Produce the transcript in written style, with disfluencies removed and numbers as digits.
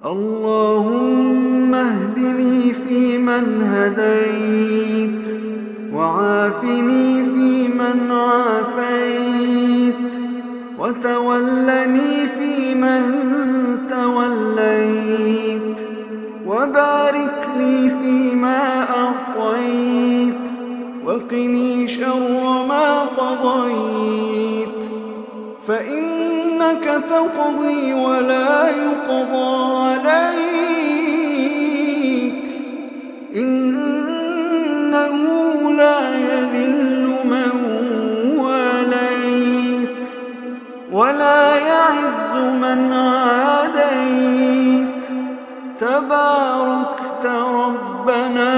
اللهم اهدني فيمن هديت، وعافني فيمن عافيت، وتولني فيمن توليت، وبارك لي فيما أعطيت، وقني شر ما قضيت، فإنك تقضي ولا يقضى عليك، إنه لا يذل من واليت ولا يعز من عاديت، تباركت ربنا